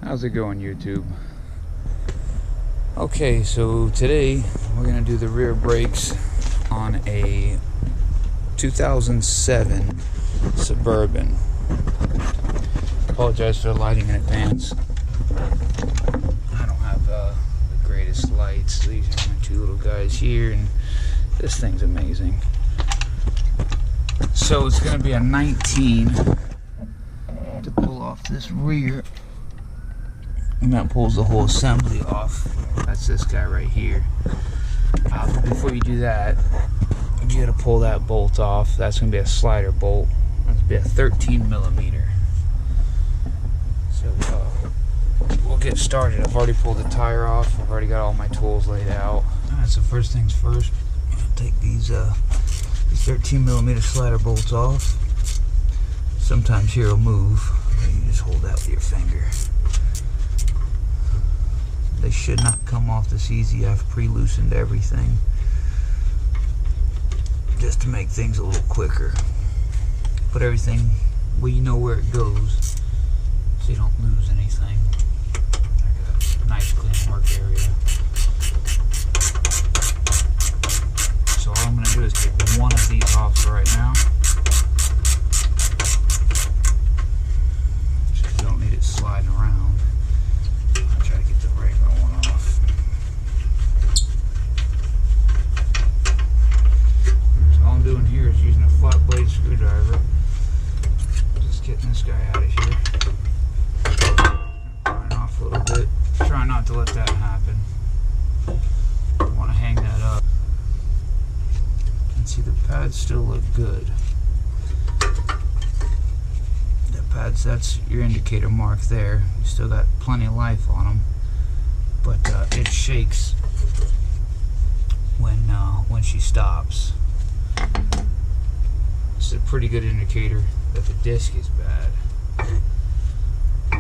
How's it going, YouTube? Okay, so today we're gonna do the rear brakes on a 2007 Suburban. Apologize for the lighting in advance. I don't have the greatest lights. These are my two little guys here, and this thing's amazing. So it's gonna be a 19 to pull off this rear. And that pulls the whole assembly off. That's this guy right here. But before you do that, you gotta pull that bolt off. That's gonna be a slider bolt. That's gonna be a 13 millimeter. So we'll get started. I've already pulled the tire off. I've already got all my tools laid out. Alright, so first things first, I'm gonna take these 13 millimeter slider bolts off. Sometimes here will move. You just hold that with your finger. They should not come off this easy. I've pre-loosened everything just to make things a little quicker. Put everything where you know where it goes so you don't lose anything. I got a nice clean work area. So all I'm going to do is take one of these off for right now. Just don't need it sliding around. Doing here is using a flat blade screwdriver. Just getting this guy out of here. Prying off a little bit. Try not to let that happen. I want to hang that up. And see, the pads still look good. The pads, that's your indicator mark there. You still got plenty of life on them, but it shakes when she stops. It's a pretty good indicator that the disc is bad.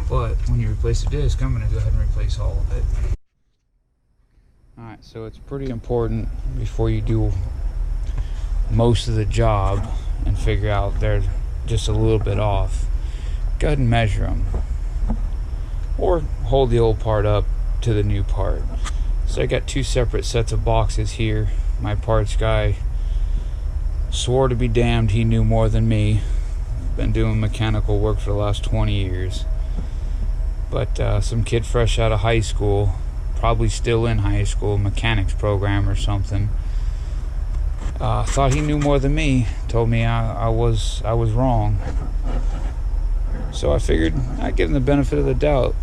But when you replace the disc, I'm going to go ahead and replace all of it. Alright, so it's pretty important before you do most of the job and figure out they're just a little bit off. Go ahead and measure them. Or hold the old part up to the new part. So I got two separate sets of boxes here. My parts guy swore to be damned he knew more than me. Been doing mechanical work for the last 20 years. But some kid fresh out of high school, probably still in high school, mechanics program or something, thought he knew more than me. Told me I was wrong. So I figured I'd give him the benefit of the doubt.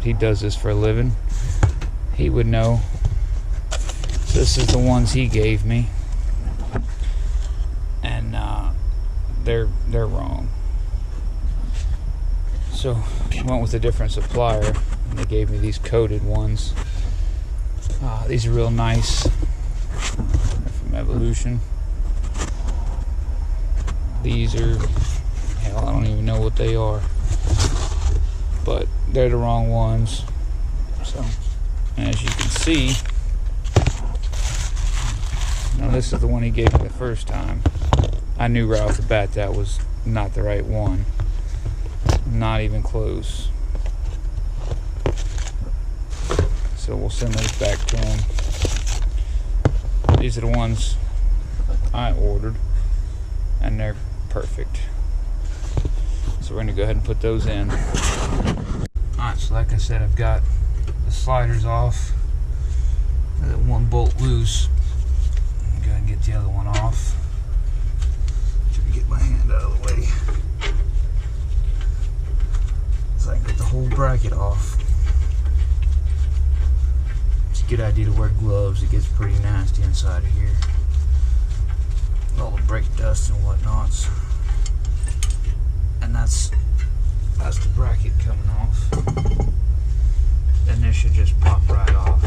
He does this for a living. He would know. So this is the ones he gave me. And they're wrong. So I went with a different supplier, and they gave me these coated ones. These are real nice. From Evolution. These are, hell, I don't even know what they are, but they're the wrong ones. So, and as you can see, now this is the one he gave me the first time. I knew right off the bat that was not the right one. Not even close. So we'll send those back to him. These are the ones I ordered, and they're perfect. So we're going to go ahead and put those in. Alright, so like I said, I've got the sliders off. I got one bolt loose. Go ahead and get the other one off. Try to get my hand out of the way so I can get the whole bracket off. It's a good idea to wear gloves. It gets pretty nasty inside of here. All the brake dust and whatnots. And that's the bracket coming off. Then this should just pop right off.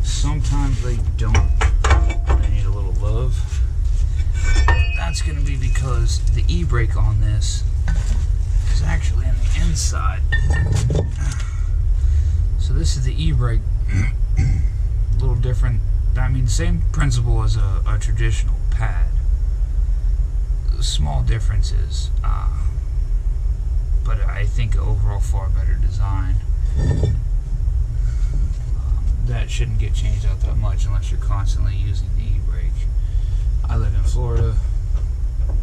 Sometimes they don't. They need a little love. That's going to be because the e-brake on this is actually on the inside. So this is the e-brake. A little different. I mean, same principle as a traditional pad. Small differences. overall far better design. That shouldn't get changed out that much unless you're constantly using the e-brake. I live in Florida.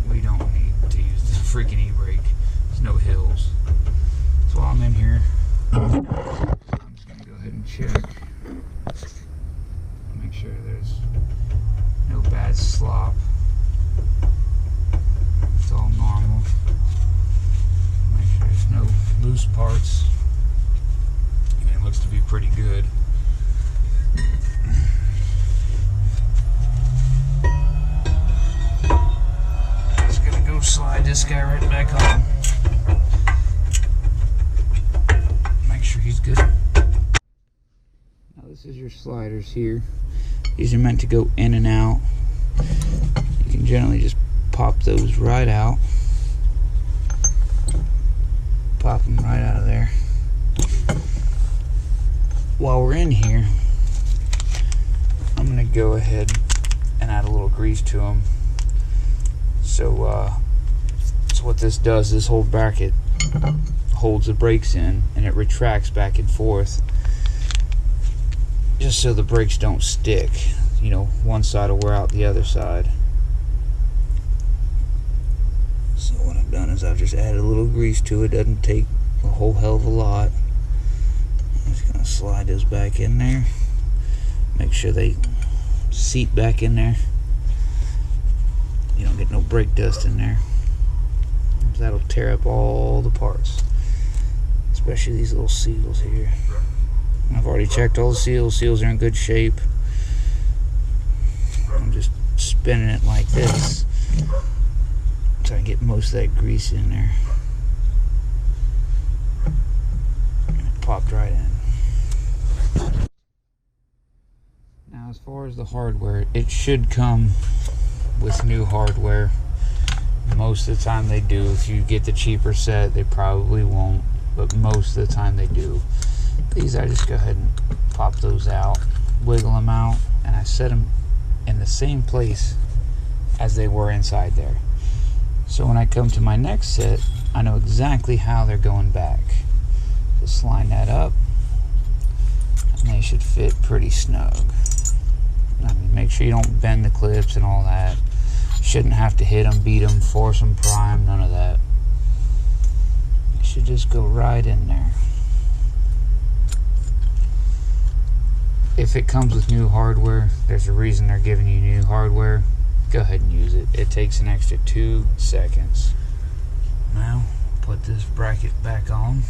We don't need to use the freaking e-brake. There's no hills. So while I'm in here, I'm just going to go ahead and check. Make sure there's no bad slop. It's all normal. Make sure there's no loose parts. And it looks to be pretty good. Just gonna go slide this guy right back on. Make sure he's good. Now this is your sliders here. These are meant to go in and out. You can generally just pop those right out. Pop them right out of there. While we're in here, I'm going to go ahead and add a little grease to them. So what this does, this whole bracket holds the brakes in and it retracts back and forth just so the brakes don't stick. You know, one side will wear out the other side. So what I've done is I've just added a little grease to it. Doesn't take a whole hell of a lot. I'm just going to slide those back in there. Make sure they seat back in there. You don't get no brake dust in there. That'll tear up all the parts, especially these little seals here. I've already checked all the seals. Seals are in good shape. I'm just spinning it like this so I can get most of that grease in there. And it popped right in. Now as far as the hardware, it should come with new hardware. Most of the time they do. If you get the cheaper set, they probably won't, but most of the time they do. These, I just go ahead and pop those out, wiggle them out, and I set them in the same place as they were inside there. So when I come to my next set, I know exactly how they're going back. Just line that up, and they should fit pretty snug. I mean, make sure you don't bend the clips and all that. Shouldn't have to hit them, beat them, force them, prime, none of that. It should just go right in there. If it comes with new hardware, there's a reason they're giving you new hardware. Go ahead and use it. It takes an extra 2 seconds. Now, put this bracket back on.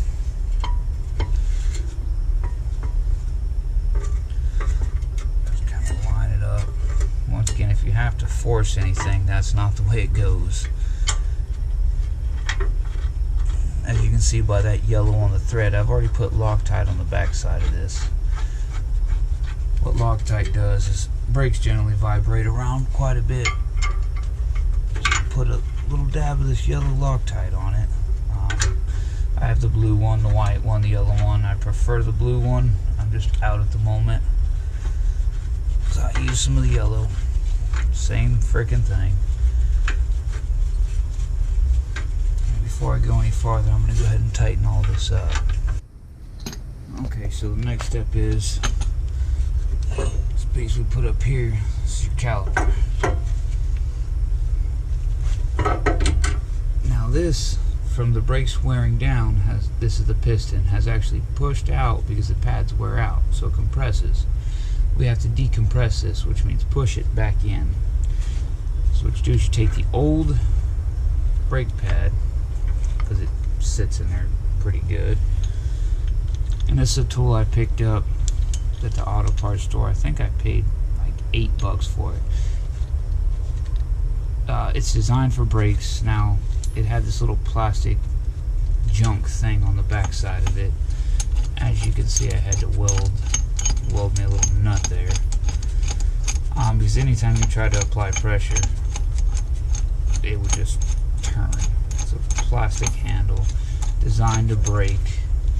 Just kind of line it up. Once again, if you have to force anything, that's not the way it goes. As you can see by that yellow on the thread, I've already put Loctite on the back side of this. What Loctite does is brakes generally vibrate around quite a bit. So put a little dab of this yellow Loctite on it. I have the blue one, the white one, the yellow one. I prefer the blue one. I'm just out at the moment, so I use some of the yellow. Same freaking thing. And before I go any farther, I'm going to go ahead and tighten all this up. Okay, so the next step is this piece we put up here. This is your caliper. Now this, from the brakes wearing down, this is the piston, has actually pushed out because the pads wear out, so it compresses. We have to decompress this, which means push it back in. So what you do is you take the old brake pad, because it sits in there pretty good, and this is a tool I picked up at the auto parts store. I think I paid like $8 for it. It's designed for brakes. Now, it had this little plastic junk thing on the back side of it. As you can see, I had to weld me a little nut there. Because anytime you try to apply pressure, it would just turn. It's a plastic handle designed to break,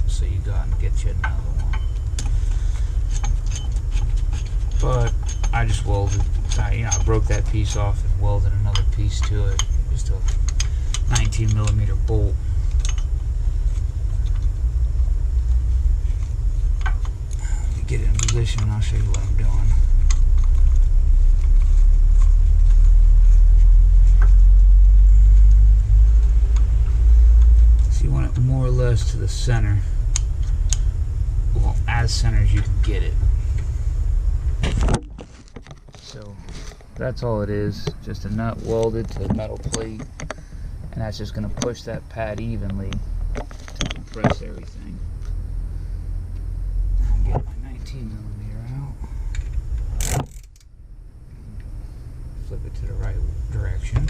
so you go out and get you another one. But I just welded, I broke that piece off and welded another piece to it. Just a 19mm bolt. position and I'll show you what I'm doing. So you want it more or less to the center. Well, as center as you can get it. So that's all it is. Just a nut welded to a metal plate. And that's just going to push that pad evenly to compress everything. I'll get my 19mm out. Flip it to the right direction.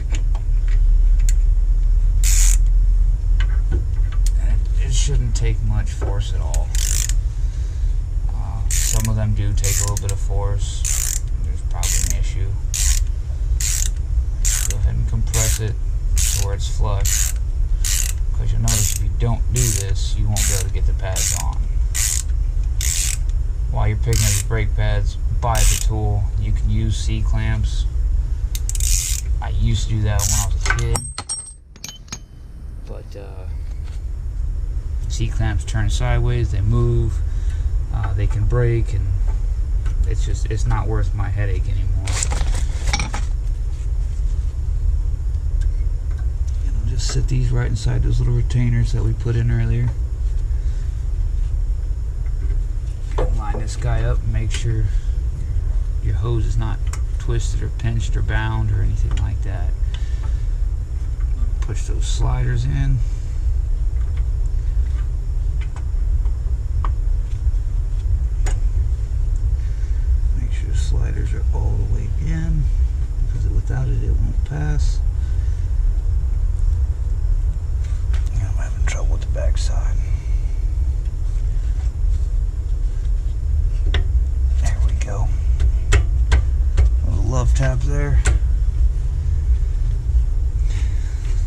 And it shouldn't take much force at all. Some of them do take a little bit of force. There's probably an issue. Go ahead and compress it to where it's flush. Because you'll notice if you don't do this, you won't be able to get the pads on. While you're picking up your brake pads, buy the tool. You can use C-clamps. I used to do that when I was a kid. But C-clamps turn sideways, they move. They can break, and it's not worth my headache anymore. And I'll just sit these right inside those little retainers that we put in earlier. Line this guy up and make sure your hose is not twisted or pinched or bound or anything like that. Push those sliders in. Sliders are all the way in, because without it, it won't pass. And I'm having trouble with the back side. There we go. A little love tap there.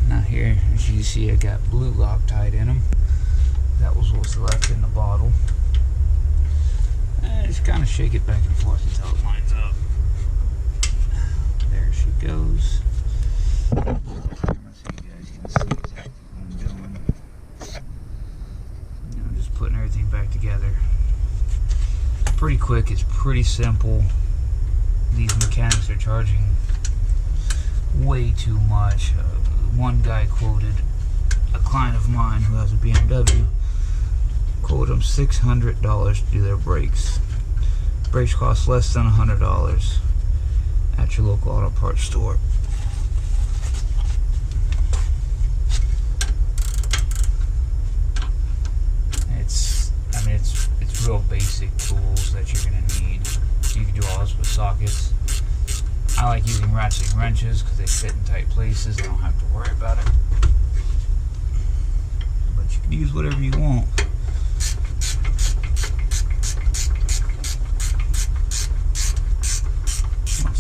Now here, as you see, I got blue Loctite in them. That was what's left in the bottle. And just kind of shake it back and forth until it lines up. There she goes. So you guys can see exactly what I'm doing. I'm just putting everything back together. It's pretty quick. It's pretty simple. These mechanics are charging way too much. One guy quoted a client of mine who has a BMW. Quoted them $600 to do their brakes. Brakes cost less than $100 at your local auto parts store. It's real basic tools that you're gonna need. You can do all this with sockets. I like using ratcheting wrenches because they fit in tight places. I don't have to worry about it. But you can use whatever you want.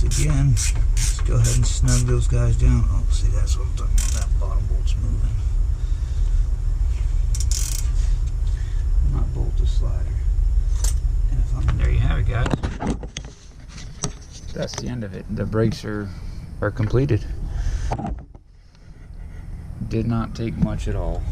Again, let's go ahead and snug those guys down. Oh, see, that's what I'm talking about. That bottom bolt's moving. Not bolt the slider. And there you have it, guys. That's the end of it. The brakes are completed. Did not take much at all.